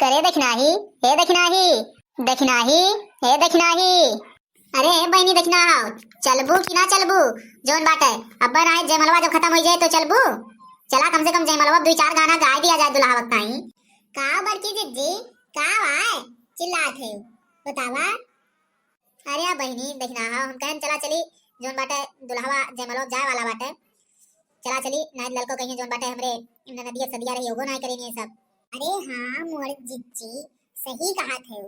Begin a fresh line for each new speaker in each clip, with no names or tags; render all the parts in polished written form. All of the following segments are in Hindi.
अरे दखनाही, हे दखनाही, दखनाही, हे दखनाही। अरे बहनी दखना आओ, चलबू कि ना चलबू? जोन बाटे अब्बा ना जयमलवा जब खत्म हो जाए तो चलबू। चला कम से कम जयमलवा दो चार गाना गा दिया जाए दुल्हा वक्त आई। का बड़की जिज्जी, का आए चिल्लात है बतावा। अरे आ बहनी दखना आओ, हम कहन चला चली जोन बाटे दुल्हावा जयमलवा जाए वाला बाटे। चला चली ना लड़को कहीं जोन बाटे हमरे नदिया सदिया रही होगो ना करेंगे सब। अरे हाँ मोर जिज्जी सही कहा थे।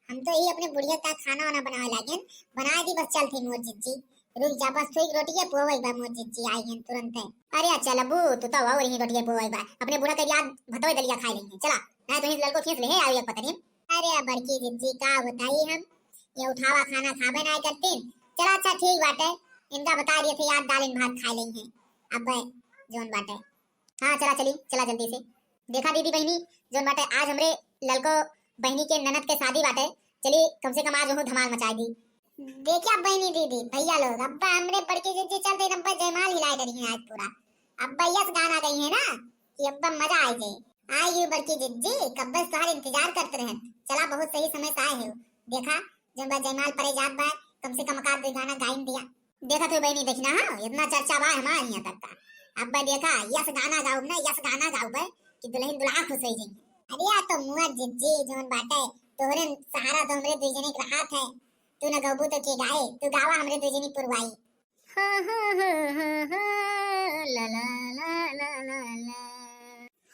हम तो यही अपने बुढ़िया का खाना वाना बनावे लागेन, बना दी बस चलती मोर जिज्जी। रुक जा बस थोड़ी रोटी है पोवई बा मोर जिज्जी आई हैं तुरंत है। अरे अच्छा लबू तू तो वाओ रही रोटी है पोवई बा, अपने बुढ़ा का याद भतोई दलिया खाई लेंगे। चला ना तो इस लड़को खींच ले आई पता नहीं। अरे बड़की जिज्जी का बताई हम ये उठावा खाना खाबे ना करते। चला अच्छा ठीक बात है, इनका बता दिए थे याद दालिन भात खा लेंगे अब जोन बाटे। हाँ चला चली चला जल्दी से। देखा दीदी बहनी जोन बाटे आज हमरे लड़को बहनी के ननद के शादी बाटे, चली कम से कम आज वो धमाल मचाई दी। देखिए बहनी दीदी भैया लोग अब्बा हमरे बड़के जिज्जी चलते अब्बा जयमाल हिलाए रही हैं आज पूरा। अब्बा यस गाना गई है ना कि अब्बा मजा आए जे। आई यू बड़की जिज्जी कब बस तुम्हारे इंतजार करते रहे। चला बहुत सही समय से आए हो। देखा जब जयमाल परे जात बा कम से कम आकार गाना गाइन दिया। देखा तो बहनी देखना हाँ इतना चर्चा बा हमारे यहाँ तक का। अब्बा देखा यस गाना गाओ ना यस गाना गाओ बे कि दुल्हन दुल्हा खुश हो जाएंगे। अरे या तो मुआ जिज्जी जोन बाटे तोहरे सहारा तो हमरे दुई जने के राहत है। तू न गबू तो के गाए, तू गावा हमरे दुई जनी पुरवाई। ला ला ला ला ला ला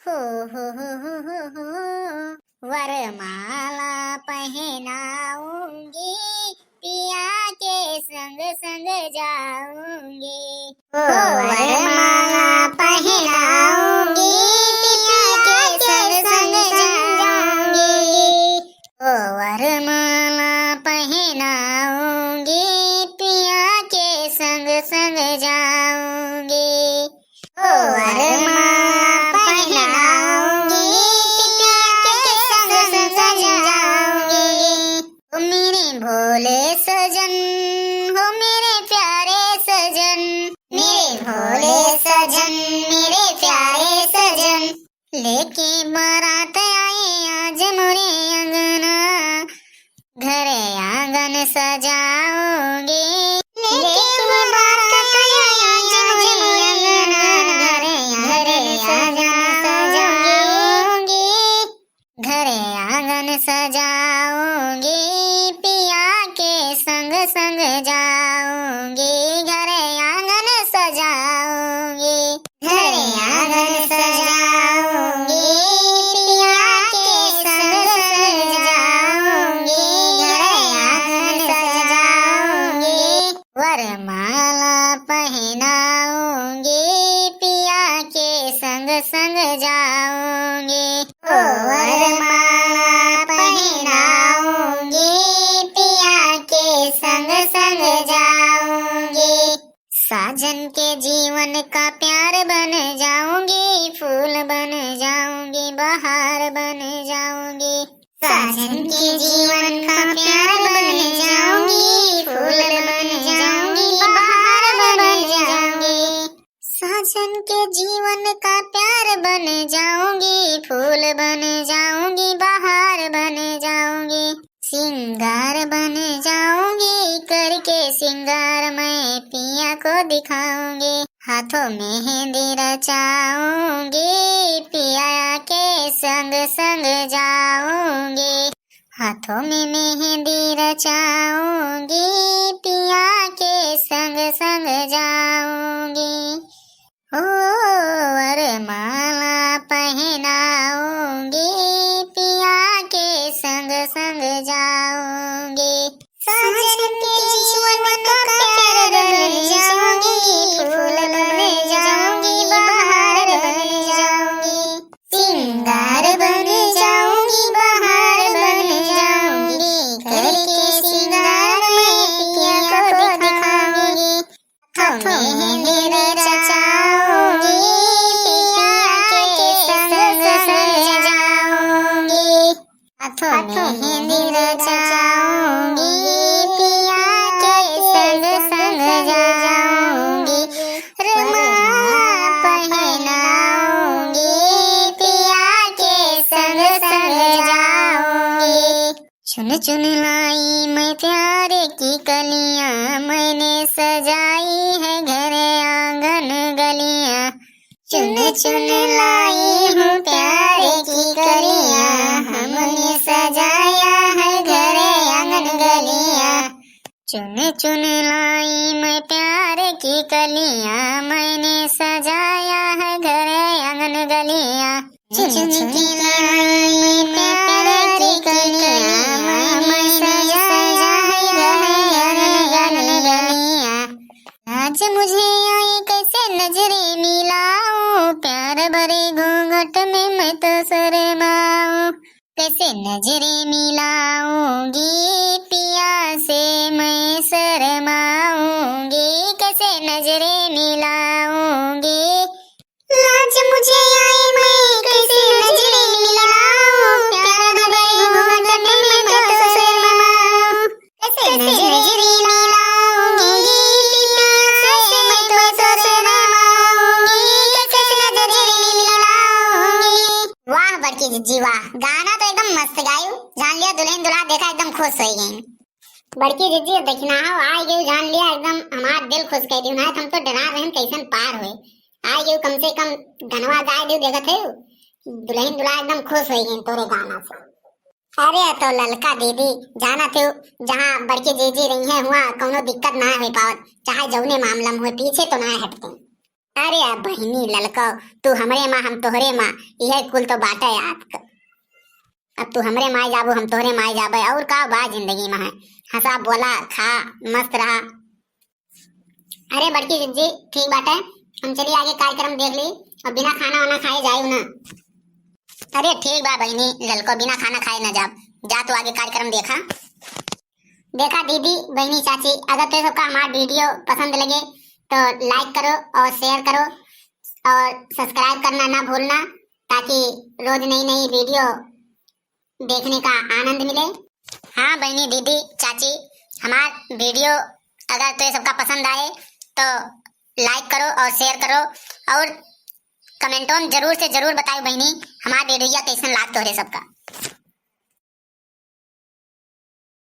हो वरमाला पहनाऊंगी पिया के संग संग जाऊंगी। हो वरमाला पहनाऊंगी पिया के संग संग जाऊंगी। हो वरमाला पहनाऊंगी पिया के संग संग जाऊंगी। हो वरमाला पहनाऊंगी पिया के संग संग जाऊंगी। ओ मेरे भोले सजन, हो मेरे प्यारे सजन, मेरे भोले सजन, मेरे प्यारे सजन। लेके बारात आए आज मोरे अंगना, घरे आंगन सजाओगे। लेके बारात आए आज मोरे अंगना, घरे आंगन सजाओगे। घरे आंगन सजाओगे पिया के संग संग जाओगे। घरे आंगन सजाओगे, घरे आंगन सजाओगे पिया के संग संग जाओगे। घरे आंगन सजाओगे वरमाला पहनाओगे पिया के संग संग जाओगे। ओ वरमाला पहनाओगे पिया के संग संग जाओगे। साजन के जीवन का प्यार बन जाऊंगी, फूल बन जाऊंगी, बहार बन जाऊंगी। साजन के जीवन का प्यार बन जाऊंगी, फूल बन जाऊंगी, बहार बन जाऊंगी। साजन के जीवन का प्यार बन जाऊंगी, फूल बन जाऊंगी, बहार बन जाऊंगी। सिंगार बन जाऊंगी करके सिंगार मैं पिया को दिखाऊंगी। हाथों में मेहंदी रचाऊंगी पिया के संग संग जाऊंगी। हाथों में मेहंदी रचाऊंगी पिया के संग संग जाऊंगी। ओ वरमाला पहनाऊंगी पिया के संग संग जाऊंगी। साजन के जीवन का प्यार बन जाऊंगी, फूल बन जाऊंगी, बहार बन जाऊंगी। सिंगार बन जाऊंगी, बहार बन जाऊंगी, करके सिंगार मैं पिया को दिखाऊंगी। हाथों में मेहंदी रचाऊंगी पिया के संग संग जाऊंगी। हाथों में मेहंदी रचाऊंगी पिया के संग संग जाऊंगी। वरमाला पहनाऊंगी पिया के संग संग जाऊंगी। चुन चुन लाई मैं प्यार की कलियां, मैंने सजाई है घर आंगन गलियां। चुन चुन लाई हूँ प्यार की कलियां, हमने सजाया है घर आंगन गलियां। चुन चुन लाई मैं प्यार की कलियां, मैंने सजाया है घर आंगन गलियां। चुन चुन लाई मैं प्यार की कलियां, मैंने सजाया है घर आंगन गलियां। आज मुझे आई कैसे नजरे मिलाऊं, प्यार भरे घूंघट में मैं तो शर्माऊं। कैसे नजरे मिलाऊंगी पिया से मैं शर्माऊंगी, कैसे नजरे मिलाऊंगी। लाज मुझे आई मैं कैसे नजरे मिलाऊं, प्यार भरे घूंघट में मैं तो शर्माऊं। कैसे नजरे मिलाऊंगी पिया से मैं तो शर्माऊंगी, कैसे नजरे मिलाऊंगी। वाह बड़की जिज्जी वाह, गाना तो एकदम मस्त गायू। जान लिया दुल्हन दुल्हा देखा एकदम खुश हो गई। बड़की जिज्जी देखना हो आई गई, जान लिया एकदम हमारा दिल खुश कर दियो ना। हम तो डरा रहे कैसन पार हुए आई गई, कम से कम धनवा गाय दियो देखत है दुल्हन दुल्हा एकदम खुश हो गई तोरे गाना से। अरे तो ललका दीदी जाना थे जहाँ बड़की जीजी रही है वहाँ कोनो दिक्कत ना हो पावत, चाहे जौने मामला में हुए पीछे तो ना हटते। अरे अब बहिनी ललका तू हमरे माँ हम तोहरे माँ, यह कुल तो बाटा याद। अब तू हमरे माँ जाबो हम तोहरे माँ जाबे, और का बा जिंदगी में है। हंसा बोला खा मस्त रहा। अरे बड़की जिज्जी ठीक बात है, हम चलिए आगे कार्यक्रम देख ली और बिना खाना वाना खाए जाए ना। अरे ठीक बा बहिनी ललको बिना खाना खाए ना जा तो आगे कार्यक्रम देखा। देखा दीदी बहनी चाची, अगर तो सबका हमारा वीडियो पसंद लगे तो लाइक करो और शेयर करो और सब्सक्राइब करना ना भूलना, ताकि रोज नई नई वीडियो देखने का आनंद मिले। हाँ बहनी दीदी चाची, हमारा वीडियो अगर तो सबका पसंद आए तो लाइक करो और शेयर करो और कमेंटों में जरूर से जरूर बताओ बहनी हमारा वीडियो कैसन लागत हो रहे सबका।